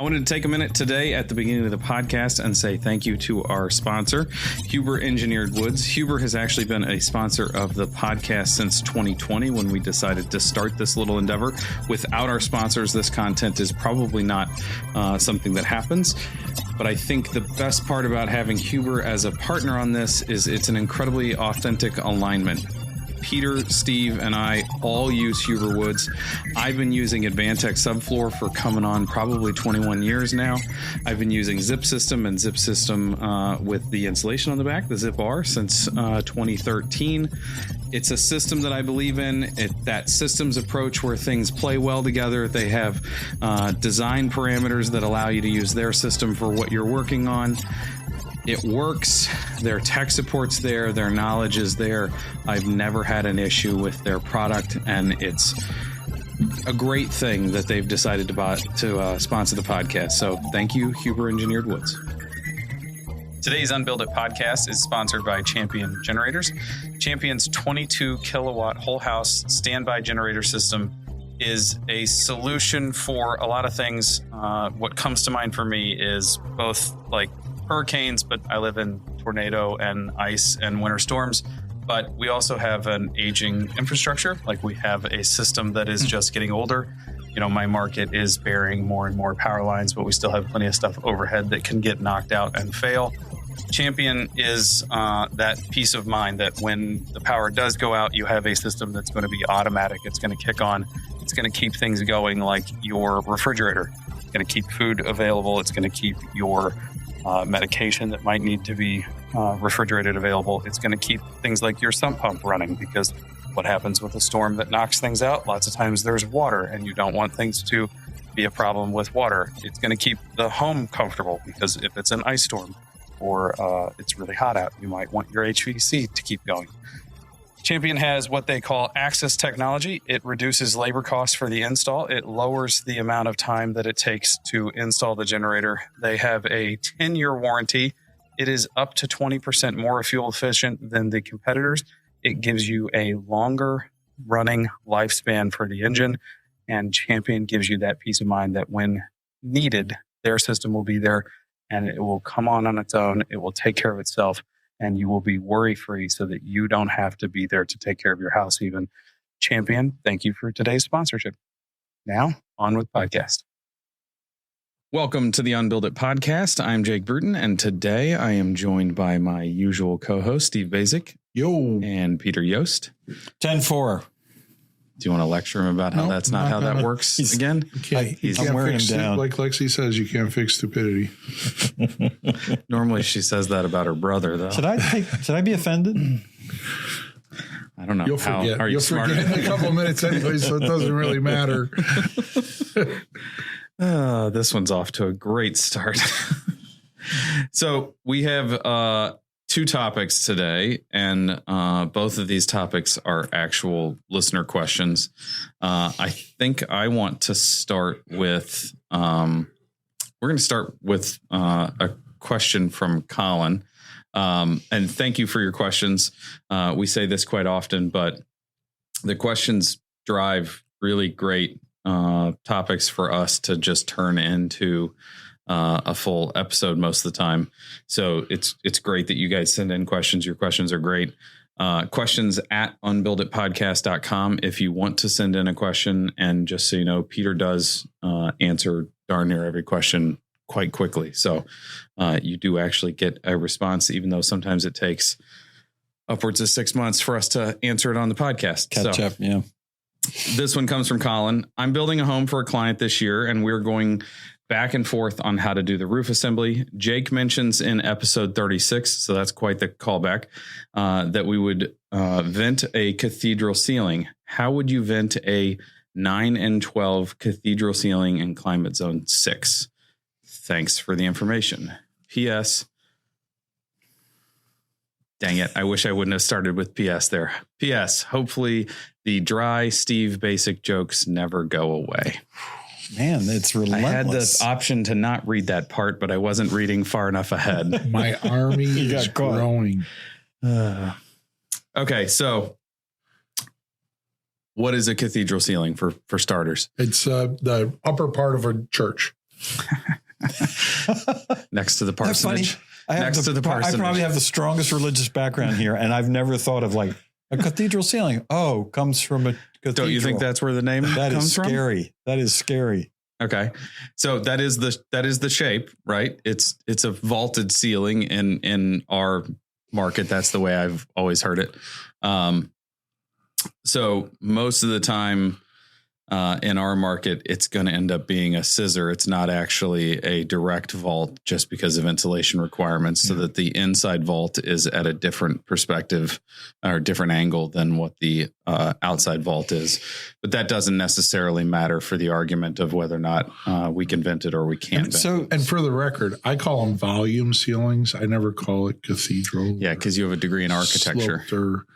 I wanted to take a minute today at the beginning of the podcast and say thank you to our sponsor, Huber Engineered Woods. Huber has actually been a sponsor of the podcast since 2020 when we decided to start this little endeavor. Without our sponsors, this content is probably not something that happens. But I think the best part about having Huber as a partner on this is it's an incredibly authentic alignment. Peter, Steve, and I all use Huber Woods. I've been using Advantech Subfloor for coming on probably 21 years now. I've been using Zip System and Zip System with the insulation on the back, the Zip R, since 2013. It's a system that I believe in. That systems approach where things play well together. They have design parameters that allow you to use their system for what you're working on. It works. Their tech support's there. Their knowledge is there. I've never had an issue with their product, and it's a great thing that they've decided to sponsor the podcast. So thank you, Huber Engineered Woods. Today's Unbuild It podcast is sponsored by Champion Generators. Champion's 22 kilowatt whole house standby generator system is a solution for a lot of things. What comes to mind for me is both like hurricanes, but I live in tornado and ice and winter storms. But we also have an aging infrastructure. Like we have a system that is just getting older. You know, my market is bearing more and more power lines, but we still have plenty of stuff overhead that can get knocked out and fail. Champion is that peace of mind that when the power does go out, you have a system that's going to be automatic. It's going to kick on. It's going to keep things going like your refrigerator. It's going to keep food available. It's going to keep your medication that might need to be refrigerated available. It's going to keep things like your sump pump running, because what happens with a storm that knocks things out? Lots of times there's water, and you don't want things to be a problem with water. It's going to keep the home comfortable, because if it's an ice storm or it's really hot out, you might want your HVAC to keep going. Champion has what they call access technology. It reduces labor costs for the install. It lowers the amount of time that it takes to install the generator. They have a 10-year warranty. It is up to 20% more fuel efficient than the competitors. It gives you a longer running lifespan for the engine. And Champion gives you that peace of mind that when needed, their system will be there and it will come on its own. It will take care of itself. And you will be worry-free so that you don't have to be there to take care of your house even. Champion, thank you for today's sponsorship. Now, on with podcast. Welcome to the Unbuild It podcast. I'm Jake Bruton, and today I am joined by my usual co-host, Steve Basic. Yo. And Peter Yost. 10-4. Do you want to lecture him about how that's not how that works again? I'm wearing him down. Like Lexi says, you can't fix stupidity. Normally she says that about her brother, though. Should I be offended? I don't know. You'll forget. Are you smart? Forget in a couple of minutes anyway, so it doesn't really matter. This one's off to a great start. So we have two topics today, and both of these topics are actual listener questions. I think I want to start with, we're going to start with a question from Colin. And thank you for your questions. We say this quite often, but the questions drive really great topics for us to just turn into a full episode most of the time. So it's great that you guys send in questions. Your questions are great. Questions at unbuilditpodcast.com if you want to send in a question. And just so you know, Peter does answer darn near every question quite quickly. So you do actually get a response, even though sometimes it takes upwards of 6 months for us to answer it on the podcast. Catch up, yeah. This one comes from Colin. I'm building a home for a client this year, and we're going back and forth on how to do the roof assembly. Jake mentions in episode 36, so that's quite the callback, that we would vent a cathedral ceiling. How would you vent a 9 and 12 cathedral ceiling in climate zone 6? Thanks for the information. P.S. Dang it. I wish I wouldn't have started with P.S. there. P.S. Hopefully the dry Steve Basic jokes never go away. Man, it's relentless. I had the option to not read that part, but I wasn't reading far enough ahead. My army is growing. Okay, so what is a cathedral ceiling for starters? It's the upper part of a church. Next to the parsonage. I probably have the strongest religious background here, and I've never thought of like a cathedral ceiling. Oh, comes from a cathedral. Don't you think that's where the name comes from? Scary. That is scary. Okay. So that is the shape, right? It's a vaulted ceiling in our market. That's the way I've always heard it. So most of the time in our market, it's going to end up being a scissor. It's not actually a direct vault just because of insulation requirements, so that the inside vault is at a different perspective or different angle than what the outside vault is. But that doesn't necessarily matter for the argument of whether or not we can vent it or we can't. And for the record, I call them volume ceilings. I never call it cathedral. Yeah, because you have a degree in architecture. Or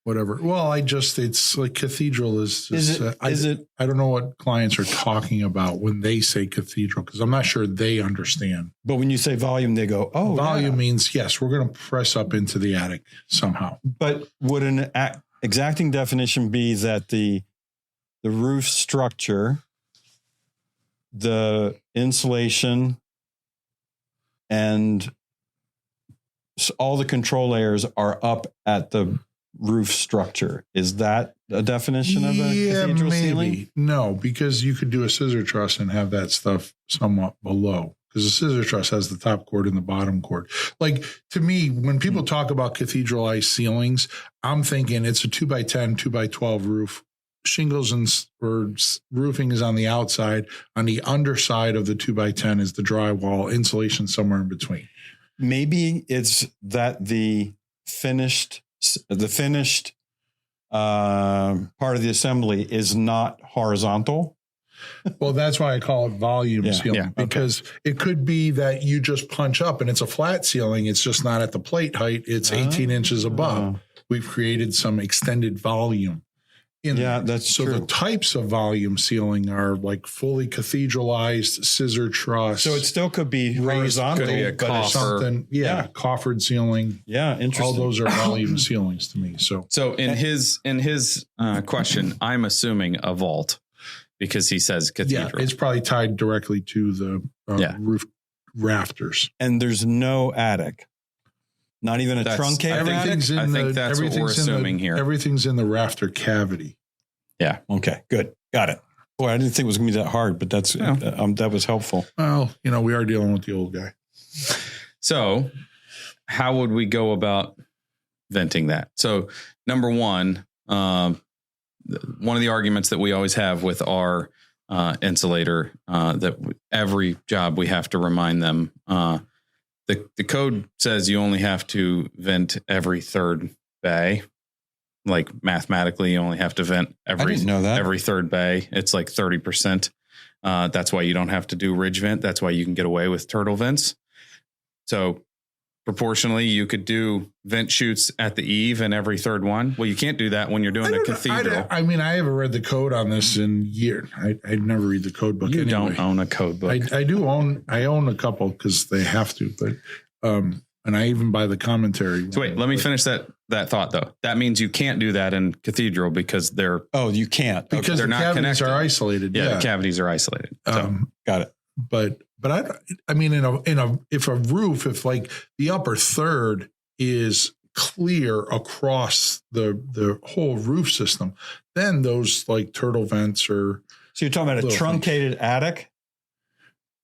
whatever. Well, it's like cathedral is it? I don't know what clients are talking about when they say cathedral, because I'm not sure they understand. But when you say volume, they go, oh, volume means, yes, we're going to press up into the attic somehow. But would an exacting definition be that the roof structure, the insulation, and all the control layers are up at the roof structure? Is that a definition of a cathedral ceiling? No, because you could do a scissor truss and have that stuff somewhat below, because a scissor truss has the top chord and the bottom chord. Like, to me, when people talk about cathedralized ceilings, I'm thinking it's a 2x10, 2x12 roof. Shingles or roofing is on the outside. On the underside of the 2x10 is the drywall, insulation somewhere in between. Maybe it's that the finished part of the assembly is not horizontal. Well, that's why I call it volume ceiling, because it could be that you just punch up and it's a flat ceiling. It's just not at the plate height. It's 18 inches above. We've created some extended volume. That's true. So the types of volume ceiling are like fully cathedralized, scissor truss. So it still could be horizontal, could be a but something. Coffered ceiling. Yeah, interesting. All those are volume ceilings to me. So in his question, I'm assuming a vault, because he says cathedral. Yeah, it's probably tied directly to the roof rafters. And there's no attic. Not even a truncated attic? I think that's what we're assuming here. Everything's in the rafter cavity. Yeah. Okay, good. Got it. Boy, I didn't think it was going to be that hard, but that was helpful. Well, we are dealing with the old guy. So how would we go about venting that? So number one of the arguments that we always have with our insulator, that every job we have to remind them, the code says you only have to vent every third bay. Like, mathematically, you only have to vent every third bay. It's like 30%. That's why you don't have to do ridge vent. That's why you can get away with turtle vents. So proportionally, you could do vent chutes at the eave and every third one. Well, you can't do that when you're doing a cathedral. I haven't read the code on this in years. I never read the code book. You don't own a code book. I do own. I own a couple because they have to, but and I even buy the commentary. So wait, let me finish that thought though. That means you can't do that in cathedral because they're you can't because they're the not cavities connected. are isolated. Yeah, the cavities are isolated. So. Got it. But if like the upper third is clear across the whole roof system, then those like turtle vents are. So you're talking about a truncated attic?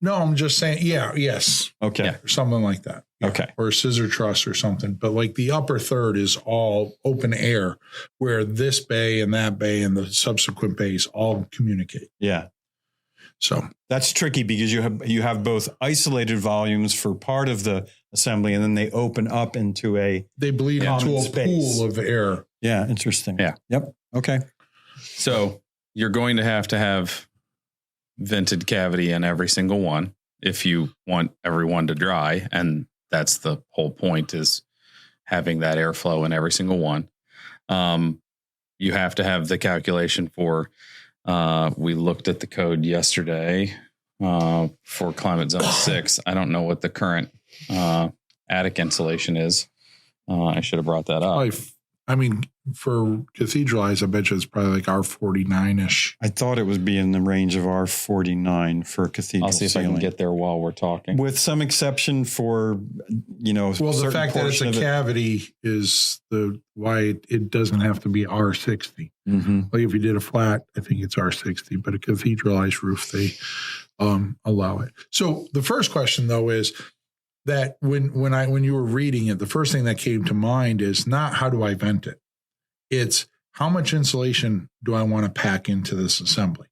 No, I'm just saying, yes. Okay. Or something like that. Yeah. Okay. Or a scissor truss or something. But like the upper third is all open air, where this bay and that bay and the subsequent bays all communicate. Yeah. So that's tricky because you have both isolated volumes for part of the assembly, and then they open up into they bleed into a pool of air. Yeah. Interesting. Yeah. Yep. Okay. So you're going to have vented cavity in every single one if you want everyone to dry. And that's the whole point, is having that airflow in every single one. You have to have the calculation for, we looked at the code yesterday for climate zone 6. I don't know what the current attic insulation is. I should have brought that up. I mean, for Cathedral eyes, I bet you it's probably like R49-ish. I thought it would be in the range of R49 for Cathedral. I'll see if ceiling. I can get there while we're talking. With some exception for, Well, the fact that it's a cavity is why it doesn't have to be R60. Mm-hmm. Like if you did a flat, I think it's R60, but a Cathedral eyes roof, they allow it. So the first question though is that when you were reading it, the first thing that came to mind is not how do I vent it? It's how much insulation do I want to pack into this assembly,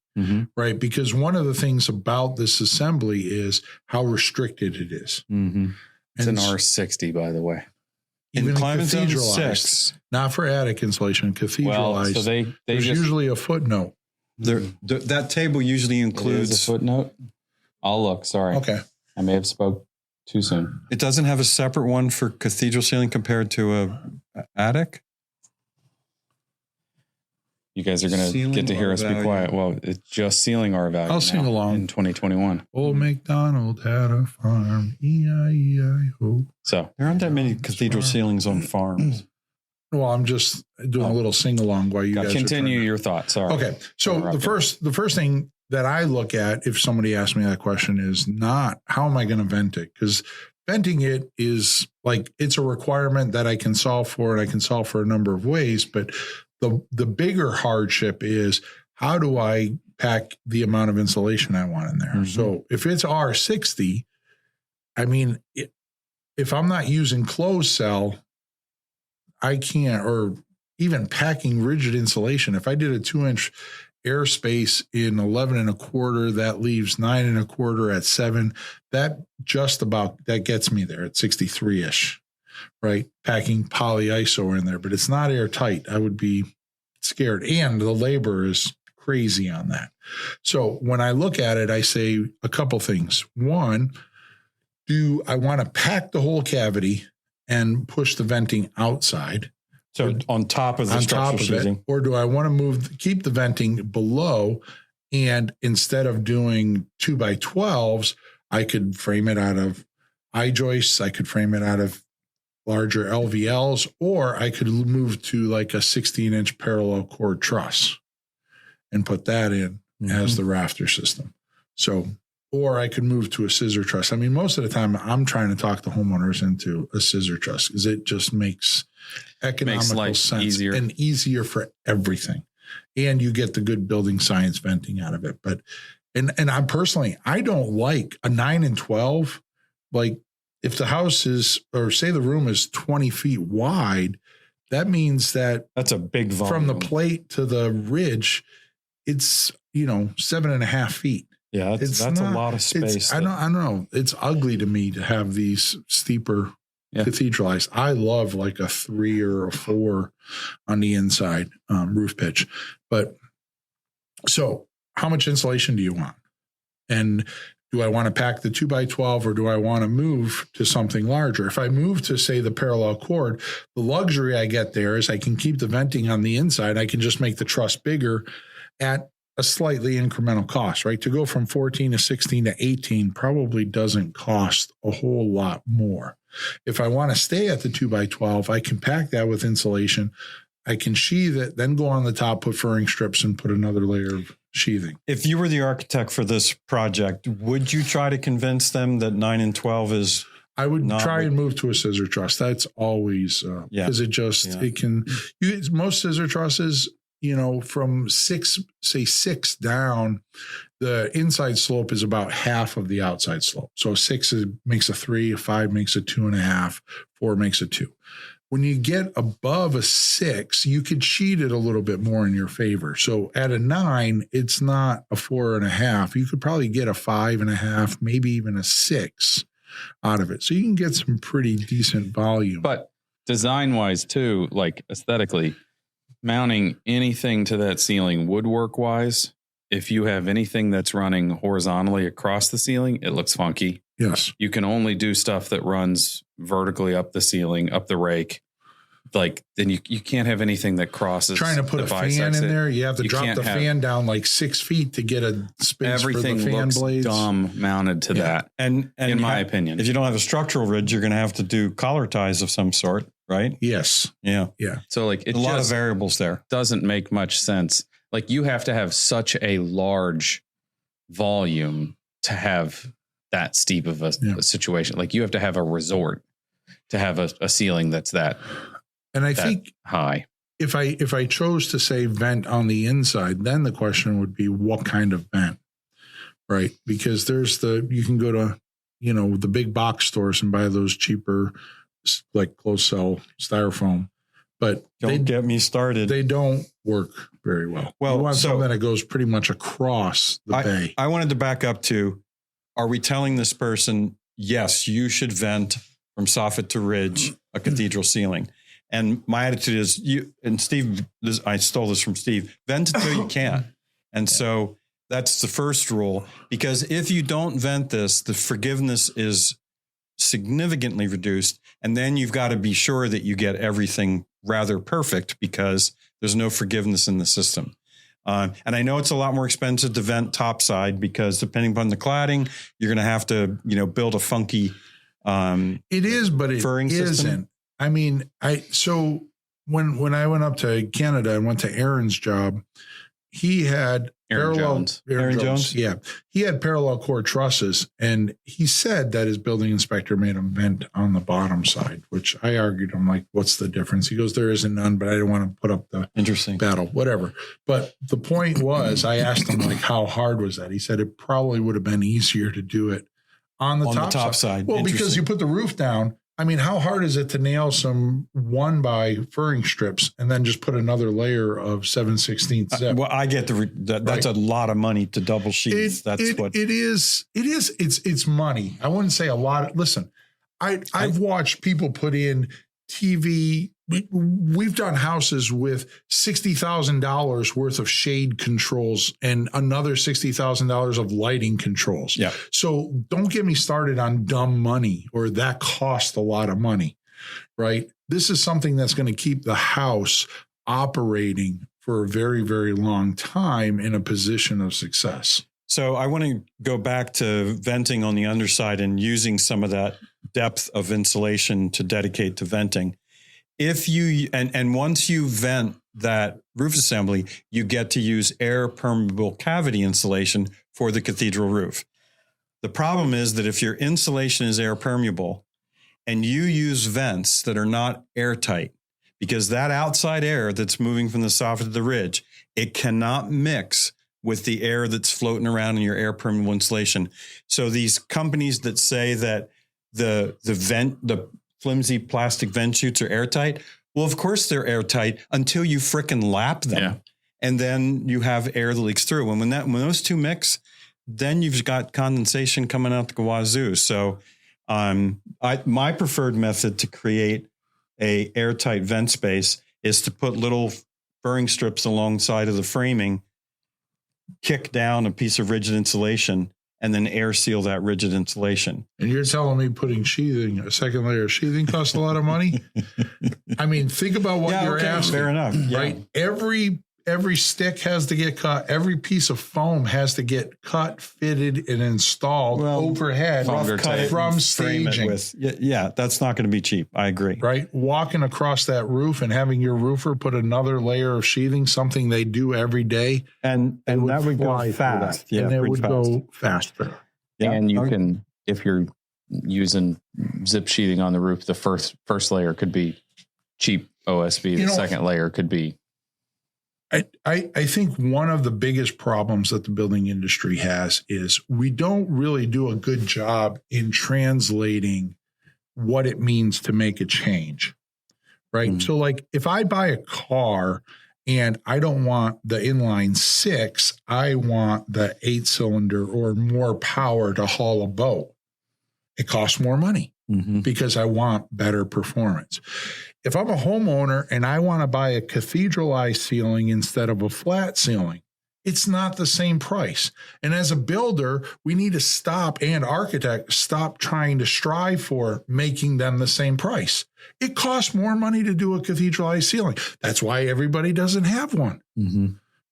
right? Because one of the things about this assembly is how restricted it is. Mm-hmm. It's an R60, by the way. Even in climate zone Cathedral 6, not for attic insulation, Cathedral eyes. So there's usually a footnote. that table usually includes a footnote. I'll look. Sorry. Okay. I may have spoke too soon. It doesn't have a separate one for cathedral ceiling compared to a attic? You guys are going to get to hear us be quiet. Well, it's just ceiling R value. I'll sing along. In 2021. Old MacDonald had a farm. E-I-E-I-O. So There aren't that many cathedral ceilings on farms. Well, I'm just doing a little sing along while you guys continue your thoughts. Sorry. Okay. So the first thing that I look at if somebody asks me that question is not how am I going to vent it? Because venting it is like it's a requirement that I can solve for, and I can solve for a number of ways. But the bigger hardship is how do I pack the amount of insulation I want in there? Mm-hmm. So if it's R60, I mean, if I'm not using closed cell, I can't, or even packing rigid insulation. If I did a 2-inch airspace in 11 1/4, that leaves 9 1/4 at 7. That gets me there at 63-ish, right? Packing polyiso in there, but it's not airtight. I would be scared. And the labor is crazy on that. So when I look at it, I say a couple things. One, do I want to pack the whole cavity and push the venting outside? So on top of the structural sheathing, or do I want to keep the venting below, and instead of doing 2x12s, I could frame it out of I-joists, I could frame it out of larger LVLs, or I could move to like a 16-inch parallel cord truss and put that in as the rafter system. So, or I could move to a scissor truss. I mean, most of the time I'm trying to talk the homeowners into a scissor truss because it just makes economical sense easier. And easier for everything. And you get the good building science venting out of it. But, and I personally, I don't like a 9 and 12. Like if the house is, or say the room is 20 feet wide, that means that that's a big volume. From the plate to the ridge, it's, 7.5 feet. Yeah, that's a lot of space. I don't know. It's ugly to me to have these steeper cathedral eyes. I love like a 3 or a 4 on the inside roof pitch. But so how much insulation do you want? And do I want to pack the 2x12 or do I want to move to something larger? If I move to, say, the parallel cord, the luxury I get there is I can keep the venting on the inside. I can just make the truss bigger at a slightly incremental cost, right? To go from 14 to 16 to 18 probably doesn't cost a whole lot more. If I want to stay at the 2x12, I can pack that with insulation. I can sheathe it, then go on the top, put furring strips, and put another layer of sheathing. If you were the architect for this project, would you try to convince them that 9 and 12 is? I would try and move to a scissor truss. That's always because it can. Most scissor trusses, from 6 down, the inside slope is about half of the outside slope. So 6 makes a 3, a 5 makes a 2.5, 4 makes a 2. When you get above a 6, you could sheet it a little bit more in your favor. So at a 9, it's not a 4.5. You could probably get a 5.5, maybe even a 6 out of it. So you can get some pretty decent volume. But design-wise too, like aesthetically, mounting anything to that ceiling woodwork-wise, if you have anything that's running horizontally across the ceiling, it looks funky. Yes. You can only do stuff that runs vertically up the ceiling, up the rake. Like, then you can't have anything that crosses. Trying to put a fan in there, you have to drop the fan down like 6 feet to get a space everything for the fan looks blades. Dumb mounted to that. And in my opinion, if you don't have a structural ridge, you're going to have to do collar ties of some sort, right? Yes. Yeah. Yeah. So like it A lot of just variables there. doesn't make much sense. Like you have to have such a large volume to have that steep of a situation. Like you have to have a resort to have a ceiling that's that. And I think high. If I chose to say vent on the inside, then the question would be what kind of vent, right? Because you can go to, the big box stores and buy those cheaper, like closed cell styrofoam, but Don't get me started. They don't work very well. Well, you want something that goes pretty much across the bay. I wanted to back up to, are we telling this person, yes, you should vent from soffit to ridge a cathedral ceiling? And my attitude is, Steve, I stole this from Steve, vent until you can. And so that's the first rule, because if you don't vent this, the forgiveness is significantly reduced. And then you've got to be sure that you get everything rather perfect, because there's no forgiveness in the system. And I know it's a lot more expensive to vent topside, because depending upon the cladding, you're going to have to, build a funky it is, but it furring isn't. system. I mean, so when I went up to Canada and went to Aaron's job, he had Aaron Jones. Yeah. He had parallel core trusses, and he said that his building inspector made him vent on the bottom side, which I argued. I'm like, what's the difference? He goes, there isn't none, but I didn't want to put up the battle, whatever. But the point was, I asked him, like, how hard was that? He said it probably would have been easier to do it on the top side. Well, because you put the roof down. I mean, how hard is it to nail some 1x furring strips and then just put another layer of 7/16 zip? Well, I get that's a lot of money to double sheets. It's money. I wouldn't say a lot. Listen, I've watched people put in TV. We've done houses with $60,000 worth of shade controls and another $60,000 of lighting controls. Yeah. So don't get me started on dumb money, or that cost a lot of money, right? This is something that's going to keep the house operating for a very, very long time in a position of success. So I want to go back to venting on the underside and using some of that depth of insulation to dedicate to venting. If you, and once you vent that roof assembly, you get to use air-permeable cavity insulation for the cathedral roof. The problem is that if your insulation is air-permeable and you use vents that are not airtight, because that outside air that's moving from the soffit to the ridge, it cannot mix with the air that's floating around in your air-permeable insulation. So these companies that say that the flimsy plastic vent chutes are airtight. Well, of course they're airtight until you frickin' lap them. Yeah. And then you have air that leaks through. And when those two mix, then you've got condensation coming out the wazoo. So my preferred method to create a airtight vent space is to put little furring strips alongside of the framing, kick down a piece of rigid insulation, and then air seal that rigid insulation. And you're telling me putting sheathing, a second layer of sheathing, costs a lot of money? I mean, think about what you're asking. Fair enough. Right? Yeah. Every stick has to get cut. Every piece of foam has to get cut, fitted, and installed overhead from staging. That's not going to be cheap. I agree. Right? Walking across that roof and having your roofer put another layer of sheathing, something they do every day. And that would go fast. Yeah, and it would go faster. Yeah. And you can, if you're using zip sheathing on the roof, the first layer could be cheap OSB. The second layer could be. I think one of the biggest problems that the building industry has is we don't really do a good job in translating what it means to make a change, right? Mm-hmm. So like if I buy a car and I don't want the inline 6, I want the 8-cylinder or more power to haul a boat. It costs more money because I want better performance. If I'm a homeowner and I want to buy a cathedralized ceiling instead of a flat ceiling, it's not the same price. And as a builder, we need to stop trying to strive for making them the same price. It costs more money to do a cathedralized ceiling. That's why everybody doesn't have one,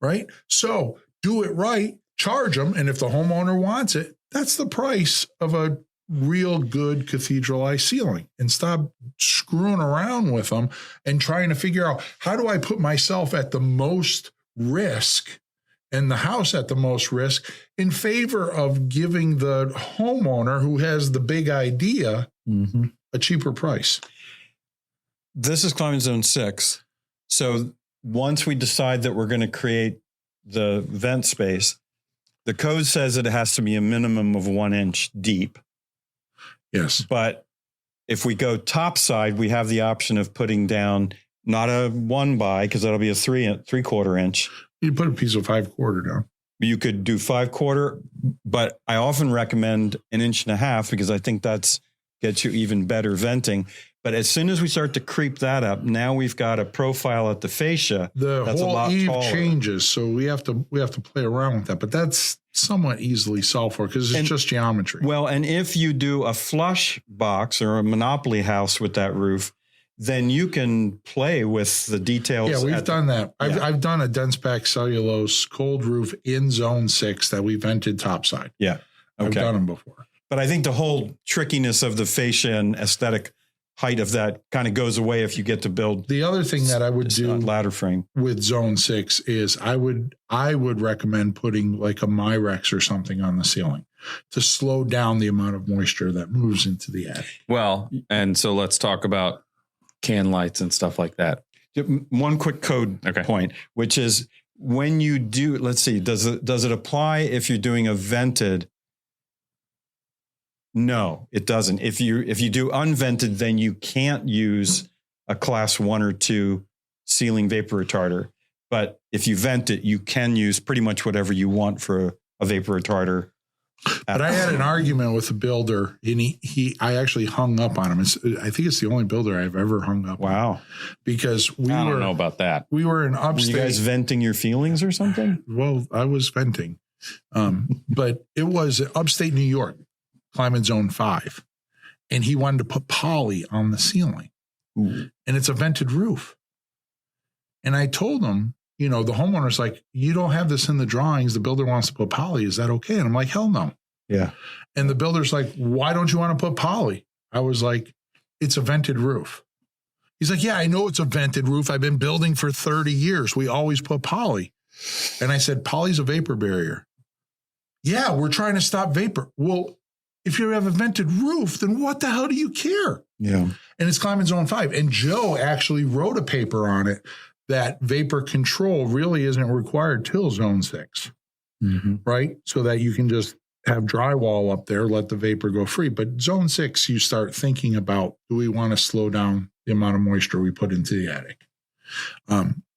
right? So do it right, charge them. And if the homeowner wants it, that's the price of a real good Cathedral eye ceiling and stop screwing around with them and trying to figure out, how do I put myself at the most risk and the house at the most risk in favor of giving the homeowner who has the big idea a cheaper price? This is climate zone 6. So once we decide that we're going to create the vent space, the code says that it has to be a minimum of 1 inch deep. Yes. But if we go topside, we have the option of putting down not a 1 by, because that'll be a 3/4 inch. You put a piece of 5/4 down. You could do 5/4, but I often recommend 1.5 inches because I think that's gets you even better venting. But as soon as we start to creep that up, now we've got a profile at the fascia. The that's whole a lot eave taller. changes, so we have to play around with that. But that's somewhat easily solved for because it's just geometry. Well, and if you do a flush box or a Monopoly house with that roof, then you can play with the details. Yeah, we've done that. I've done a dense pack cellulose cold roof in zone 6 that we vented topside. Yeah. Okay. I've done them before. But I think the whole trickiness of the fascia and aesthetic height of that kind of goes away if you get to build. The other thing that I would do ladder frame with zone 6 is I would recommend putting like a Myrex or something on the ceiling to slow down the amount of moisture that moves into the attic. Well, and so let's talk about can lights and stuff like that. One quick code point, which is when you do, let's see, does it apply if you're doing a vented? No, it doesn't. If you do unvented, then you can't use a class 1 or 2 ceiling vapor retarder. But if you vent it, you can use pretty much whatever you want for a vapor retarder. But I had an argument with a builder, and I actually hung up on him. I think it's the only builder I've ever hung up on. Wow. Because I don't know about that. We were in upstate. Were you guys venting your feelings or something? Well, I was venting. But it was upstate New York, climate zone 5. And he wanted to put poly on the ceiling. Ooh. And it's a vented roof. And I told him, the homeowner's like, you don't have this in the drawings. The builder wants to put poly. Is that okay? And I'm like, hell no. Yeah. And the builder's like, why don't you want to put poly? I was like, it's a vented roof. He's like, yeah, I know it's a vented roof. I've been building for 30 years. We always put poly. And I said, poly's a vapor barrier. Yeah, we're trying to stop vapor. Well, if you have a vented roof, then what the hell do you care? Yeah. And it's climate zone 5. And Joe actually wrote a paper on it that vapor control really isn't required till zone 6, right? So that you can just have drywall up there, let the vapor go free. But zone 6, you start thinking about, do we want to slow down the amount of moisture we put into the attic,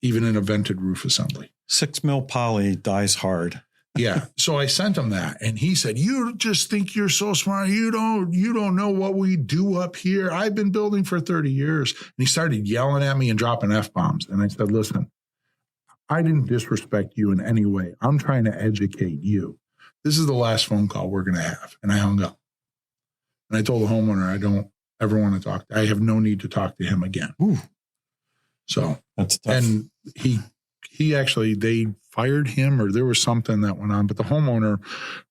even in a vented roof assembly? 6 mil poly dies hard. Yeah. So I sent him that, and he said, you just think you're so smart. You don't know what we do up here. I've been building for 30 years. And he started yelling at me and dropping F-bombs. And I said, listen, I didn't disrespect you in any way. I'm trying to educate you. This is the last phone call we're going to have. And I hung up. And I told the homeowner, I don't ever want to talk. I have no need to talk to him again. Ooh. So that's tough. And he actually, they fired him, or there was something that went on, but the homeowner,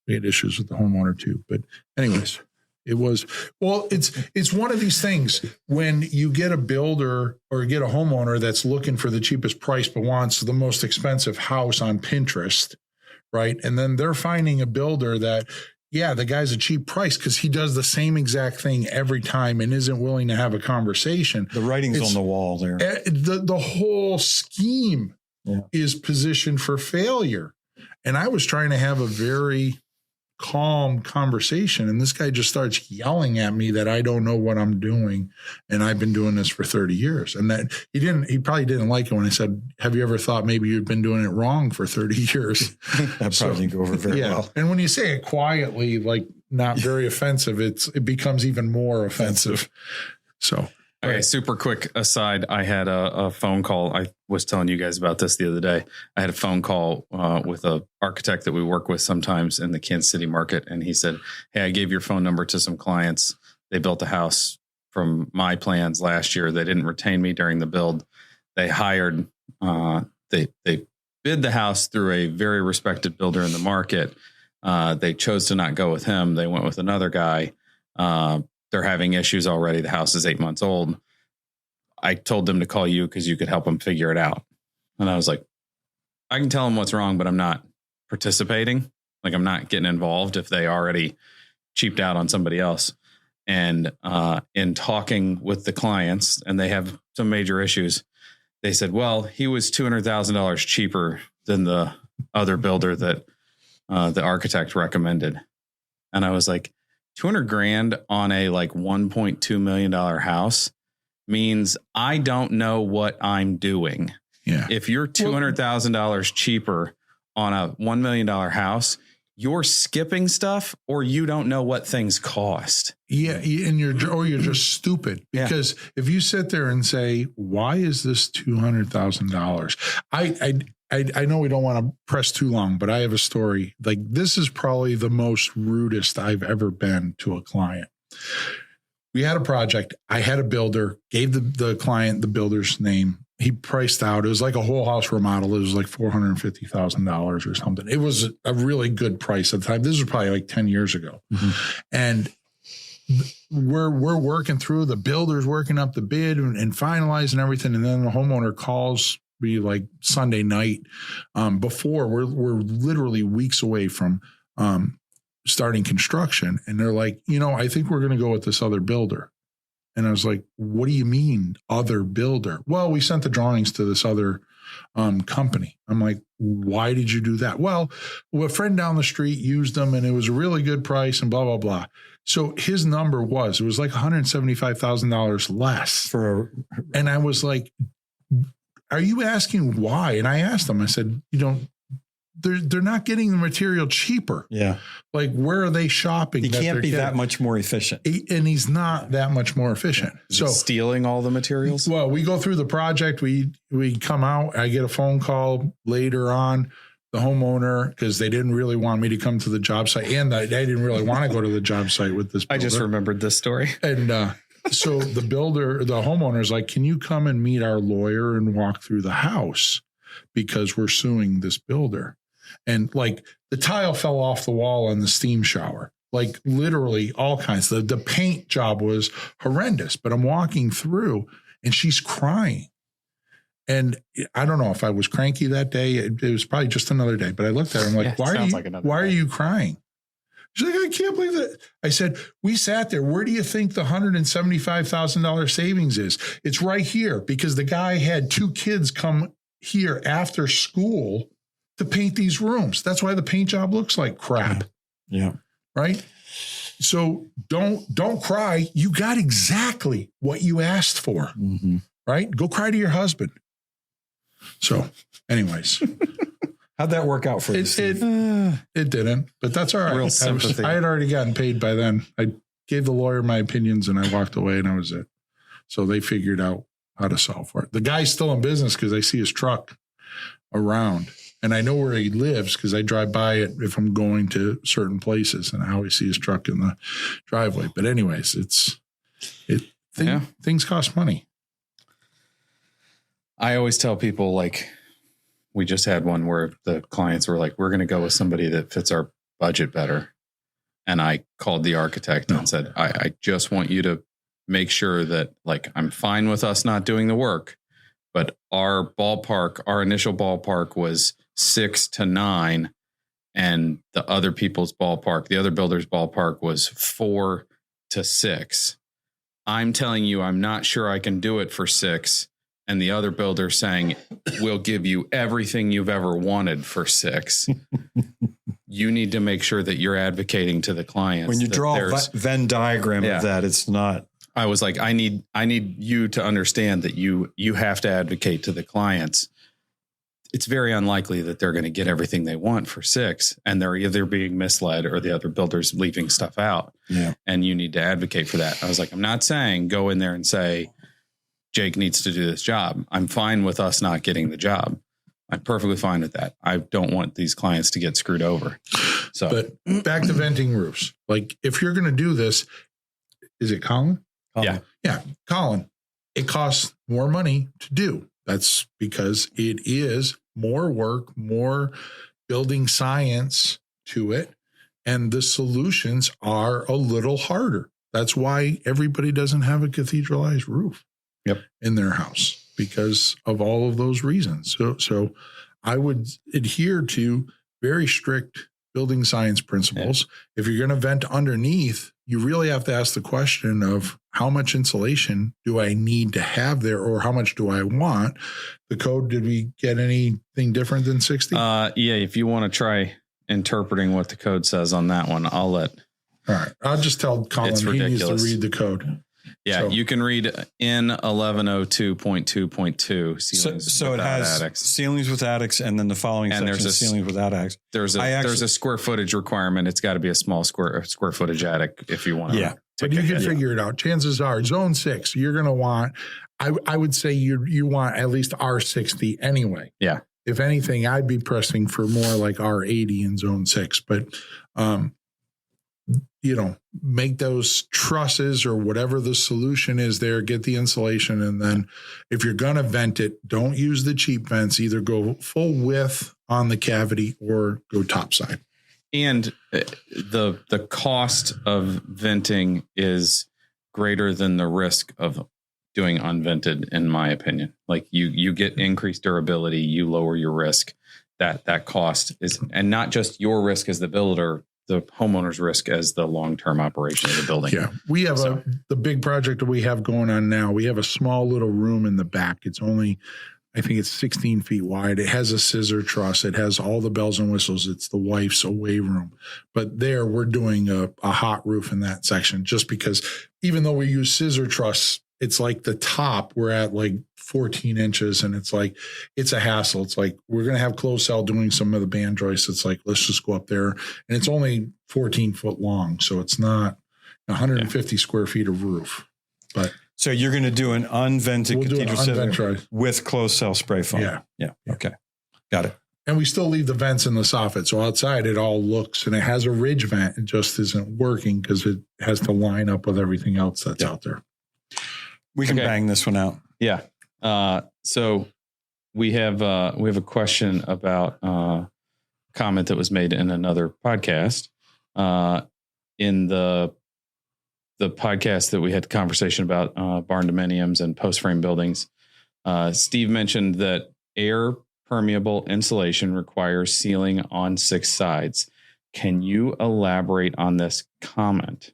we had issues with the homeowner too. But anyways, it's one of these things when you get a builder or get a homeowner that's looking for the cheapest price, but wants the most expensive house on Pinterest, right? And then they're finding a builder that, yeah, the guy's a cheap price because he does the same exact thing every time and isn't willing to have a conversation. The writing's on the wall there. The whole scheme is positioned for failure. And I was trying to have a very calm conversation, and this guy just starts yelling at me that I don't know what I'm doing, and I've been doing this for 30 years. And that he probably didn't like it when I said, have you ever thought maybe you've been doing it wrong for 30 years? That probably didn't go over very well. And when you say it quietly, like not very offensive, it becomes even more offensive. So okay, super quick aside. I had a phone call. I was telling you guys about this the other day. I had a phone call with an architect that we work with sometimes in the Kansas City market. And he said, hey, I gave your phone number to some clients. They built a house from my plans last year. They didn't retain me during the build. They hired, they bid the house through a very respected builder in the market. They chose to not go with him. They went with another guy. They're having issues already. The house is 8 months old. I told them to call you because you could help them figure it out. And I was like, I can tell them what's wrong, but I'm not participating. Like, I'm not getting involved if they already cheaped out on somebody else. And in talking with the clients, and they have some major issues, they said, well, he was $200,000 cheaper than the other builder that the architect recommended. And I was like, $200,000 on a like $1.2 million house means I don't know what I'm doing. Yeah. If you're $200,000 cheaper on a $1 million house, you're skipping stuff, or you don't know what things cost. Yeah. And you're just stupid, because if you sit there and say, why is this $200,000? I know we don't want to press too long, but I have a story. Like, this is probably the most rudest I've ever been to a client. We had a project. I had a builder, gave the client the builder's name. He priced out. It was like a whole house remodel. It was like $450,000 or something. It was a really good price at the time. This was probably like 10 years ago. Mm-hmm. And we're working through, the builder's working up the bid and finalizing everything. And then the homeowner calls me like Sunday night before we're literally weeks away from starting construction. And they're like, I think we're going to go with this other builder. And I was like, what do you mean other builder? Well, we sent the drawings to this other company. I'm like, why did you do that? Well, a friend down the street used them and it was a really good price and blah, blah, blah. So his number it was like $175,000 less. And I was like, are you asking why? And I asked them, I said, they're not getting the material cheaper. Yeah. Like, where are they shopping? He can't be that much more efficient. And he's not that much more efficient. So stealing all the materials. Well, we go through the project. We come out. I get a phone call later on. The homeowner, because they didn't really want me to come to the job site, and I didn't really want to go to the job site with this builder. I just remembered this story. And so the homeowner is like, can you come and meet our lawyer and walk through the house, because we're suing this builder? And like, the tile fell off the wall on the steam shower, like literally all kinds. The paint job was horrendous, but I'm walking through and she's crying. And I don't know if I was cranky that day. It was probably just another day, but I looked at her and I'm like, why are you crying? She's like, I can't believe that. I said, we sat there. Where do you think the $175,000 savings is? It's right here, because the guy had 2 kids come here after school to paint these rooms. That's why the paint job looks like crap. Yeah. Right. So don't cry. You got exactly what you asked for. Mm-hmm. Right. Go cry to your husband. So anyways, how'd that work out for you? It didn't, but that's all right. Real sympathy. I had already gotten paid by then. I gave the lawyer my opinions and I walked away, and that was it. So they figured out how to solve for it. The guy's still in business because I see his truck around. And I know where he lives because I drive by it if I'm going to certain places, and I always see his truck in the driveway. But anyways, things cost money. I always tell people, like, we just had one where the clients were like, we're going to go with somebody that fits our budget better. And I called the architect and said, I just want you to make sure that, like, I'm fine with us not doing the work, but our initial ballpark was 6 to 9, and the other builder's ballpark was 4 to 6. I'm telling you, I'm not sure I can do it for 6. And the other builder saying, we'll give you everything you've ever wanted for 6. You need to make sure that you're advocating to the clients. When you draw a Venn diagram of that, it's not. I was like, I need you to understand that you have to advocate to the clients. It's very unlikely that they're going to get everything they want for 6, and they're either being misled or the other builder's leaving stuff out. Yeah. And you need to advocate for that. I was like, I'm not saying go in there and say, Jake needs to do this job. I'm fine with us not getting the job. I'm perfectly fine with that. I don't want these clients to get screwed over. So, but back to venting roofs. Like, if you're going to do this, is it Colin? Yeah. Yeah. Colin, it costs more money to do. That's because it is more work, more building science to it. And the solutions are a little harder. That's why everybody doesn't have a cathedralized roof in their house, because of all of those reasons. So I would adhere to very strict building science principles. If you're going to vent underneath, you really have to ask the question of how much insulation do I need to have there, or how much do I want? The code, did we get anything different than 60? Yeah, if you want to try interpreting what the code says on that one, I'll let. All right. I'll just tell Colin he needs to read the code. Yeah, so, you can read in 1102.2.2 ceilings. So it has attics. Ceilings with attics, and then the following section is ceilings without attics. There's a square footage requirement. It's got to be a small square footage attic if you want. Yeah, but you can figure it out. Chances are, zone 6, you're going to want. I would say you want at least R60 anyway. Yeah. If anything, I'd be pressing for more like R80 in zone 6, but. Make those trusses or whatever the solution is there, get the insulation. And then if you're going to vent it, don't use the cheap vents, either go full width on the cavity or go topside. And the cost of venting is greater than the risk of doing unvented, in my opinion. Like you get increased durability, you lower your risk. That cost is, and not just your risk as the builder, the homeowner's risk as the long-term operation of the building. Yeah. We have the big project that we have going on now. We have a small little room in the back. It's only, I think it's 16 feet wide. It has a scissor truss. It has all the bells and whistles. It's the wife's away room. But there we're doing a hot roof in that section, just because even though we use scissor truss, it's like the top, we're at like 14 inches, and it's like, it's a hassle. It's like, we're going to have closed cell doing some of the band joists. It's like, let's just go up there. And it's only 14 foot long. So it's not 150 square feet of roof. But so you're going to do an unvented cathedral scissor with closed cell spray foam. Yeah. Okay. Got it. And we still leave the vents in the soffit. So outside it all looks, and it has a ridge vent. It just isn't working because it has to line up with everything else that's out there. We can bang this one out. Yeah. So we have a question about comment that was made in another podcast. In the podcast that we had the conversation about barn dominiums and post frame buildings, Steve mentioned that air permeable insulation requires sealing on 6 sides. Can you elaborate on this comment?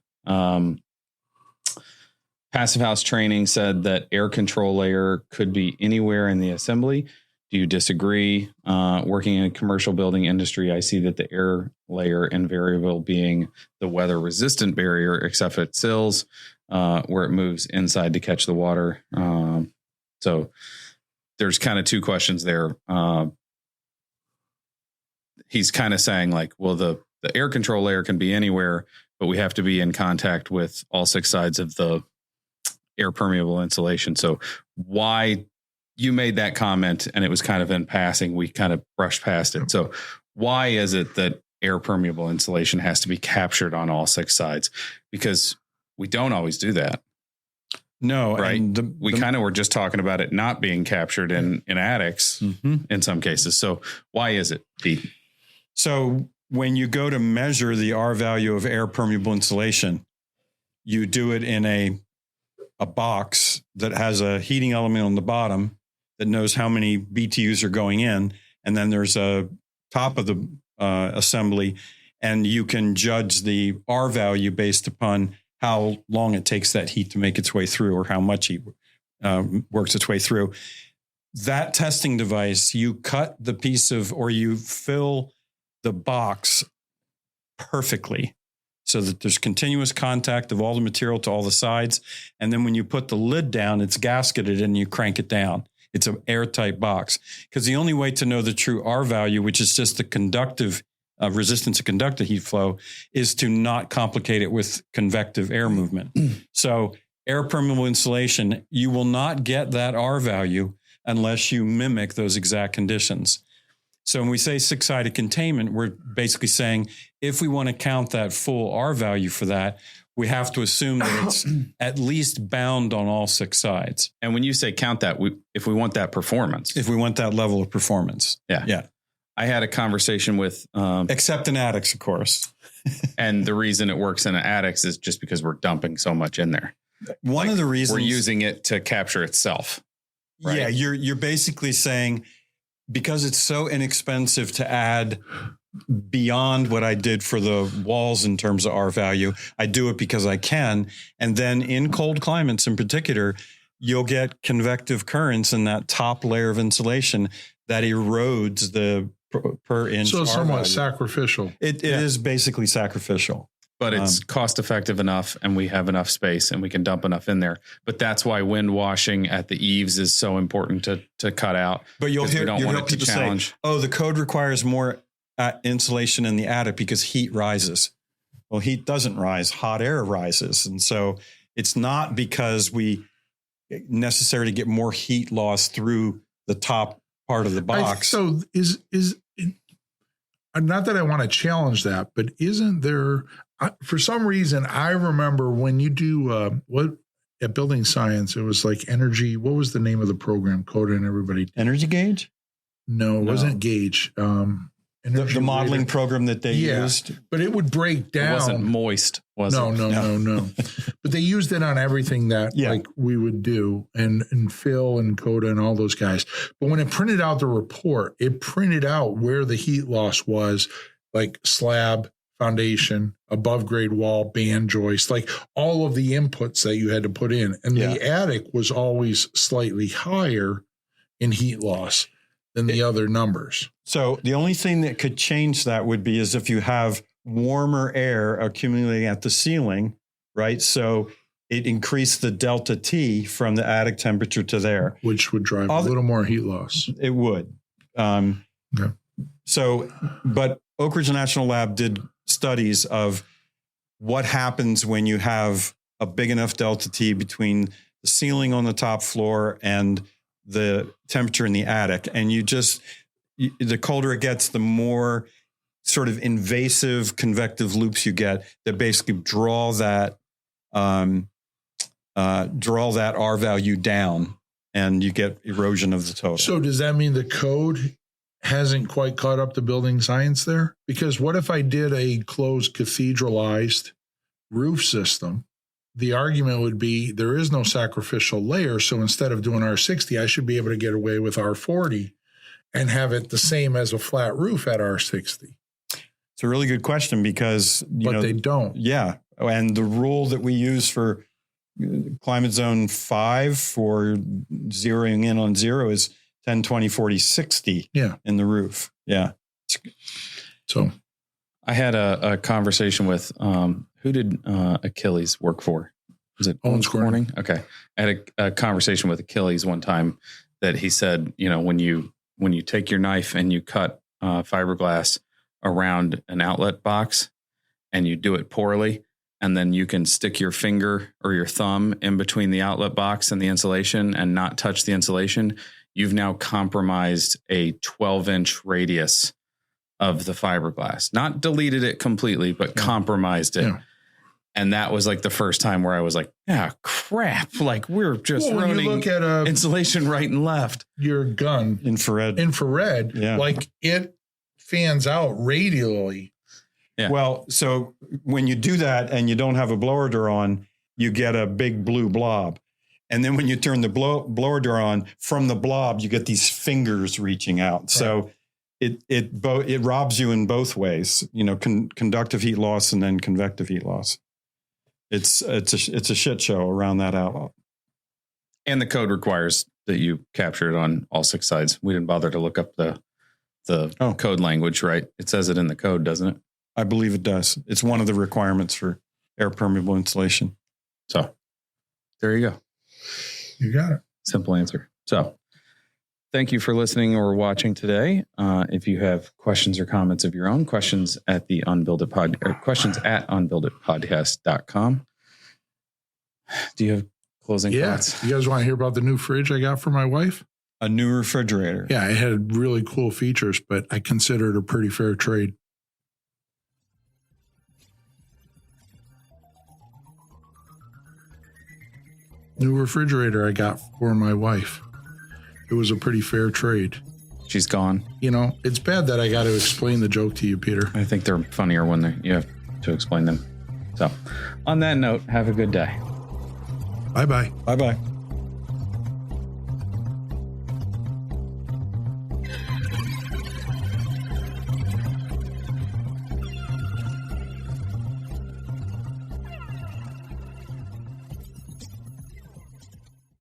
Passive House Training said that air control layer could be anywhere in the assembly. Do you disagree? Working in a commercial building industry, I see that the air layer and variable being the weather resistant barrier, except at sills, where it moves inside to catch the water. So there's kind of 2 questions there. He's kind of saying like, well, the air control layer can be anywhere, but we have to be in contact with all 6 sides of the air permeable insulation. So why you made that comment, and it was kind of in passing, we kind of brushed past it. So why is it that air permeable insulation has to be captured on all 6 sides? Because we don't always do that. No, right. We kind of were just talking about it not being captured in attics in some cases. So why is it, Pete? So when you go to measure the R value of air permeable insulation, you do it in a box that has a heating element on the bottom that knows how many BTUs are going in. And then there's a top of the assembly, and you can judge the R value based upon how long it takes that heat to make its way through, or how much heat works its way through. That testing device, you cut the piece of, or you fill the box perfectly, so that there's continuous contact of all the material to all the sides. And then when you put the lid down, it's gasketed and you crank it down. It's an airtight box, because the only way to know the true R value, which is just the conductive resistance to conductive heat flow, is to not complicate it with convective air movement. So air permeable insulation, you will not get that R value unless you mimic those exact conditions. So when we say 6-sided containment, we're basically saying if we want to count that full R value for that, we have to assume that it's at least bound on all 6 sides. And when you say count that, if we want that performance. If we want that level of performance. Yeah. I had a conversation with... except in attics, of course. And the reason it works in attics is just because we're dumping so much in there. One of the reasons we're using it to capture itself. Right? Yeah, you're basically saying because it's so inexpensive to add beyond what I did for the walls in terms of R value, I do it because I can. And then in cold climates in particular, you'll get convective currents in that top layer of insulation that erodes the per inch. So it's R somewhat value. sacrificial. It is basically sacrificial. But it's cost effective enough, and we have enough space, and we can dump enough in there. But that's why wind washing at the eaves is so important to cut out. But you'll hear, we don't you'll want hear it to people challenge. say, "Oh, the code requires more insulation in the attic because heat rises." Well, heat doesn't rise; hot air rises, and so it's not because we necessarily get more heat loss through the top part of the box. So is not that I want to challenge that, but isn't there? For some reason, I remember when you do what at Building Science, it was like energy. What was the name of the program? Coda and everybody. Energy gauge? No, it wasn't gauge. The modeling program that they used, but it would break down. It wasn't moist, was it? No. But they used it on everything that like we would do, and Phil and Coda and all those guys. But when it printed out the report, it printed out where the heat loss was, like slab, foundation, above grade wall, band joist, like all of the inputs that you had to put in. And the attic was always slightly higher in heat loss than the other numbers. So the only thing that could change that would be is if you have warmer air accumulating at the ceiling, right? So it increased the delta T from the attic temperature to there. Which would drive a little more heat loss. It would. So, but Oak Ridge National Lab did studies of what happens when you have a big enough delta T between the ceiling on the top floor and the temperature in the attic. And the colder it gets, the more sort of invasive convective loops you get that basically draw that R value down, and you get erosion of the total. So does that mean the code hasn't quite caught up to Building Science there? Because what if I did a closed cathedralized roof system? The argument would be there is no sacrificial layer. So instead of doing R60, I should be able to get away with R40 and have it the same as a flat roof at R60. It's a really good question because, they don't. Yeah. And the rule that we use for climate zone 5 for zeroing in on 0 is 10, 20, 40, 60 in the roof. Yeah. So I had a conversation with, who did Achilles work for? Was it Owens Corning? Okay. I had a conversation with Achilles one time that he said, when you take your knife and you cut fiberglass around an outlet box and you do it poorly, and then you can stick your finger or your thumb in between the outlet box and the insulation and not touch the insulation, you've now compromised a 12-inch radius of the fiberglass. Not deleted it completely, but compromised it. Yeah. And that was like the first time where I was like, crap. Like we're just running you look at insulation right and left. Your gun. Infrared. Like it fans out radially. Yeah. Well, so when you do that and you don't have a blower door on, you get a big blue blob. And then when you turn the blower door on, from the blob, you get these fingers reaching out. Right. So it robs you in both ways, conductive heat loss and then convective heat loss. It's a shit show around that outlet. And the code requires that you capture it on all 6 sides. We didn't bother to look up the code language, right? It says it in the code, doesn't it? I believe it does. It's one of the requirements for air-permeable insulation. So there you go. You got it. Simple answer. So thank you for listening or watching today. If you have questions or comments of your own, questions at the questions at unbuilditpodcast.com. Do you have closing thoughts? You guys want to hear about the new fridge I got for my wife? A new refrigerator. Yeah, it had really cool features, but I consider it a pretty fair trade. New refrigerator I got for my wife. It was a pretty fair trade. She's gone. It's bad that I got to explain the joke to you, Peter. I think they're funnier when you have to explain them. So on that note, have a good day. Bye-bye. Bye-bye.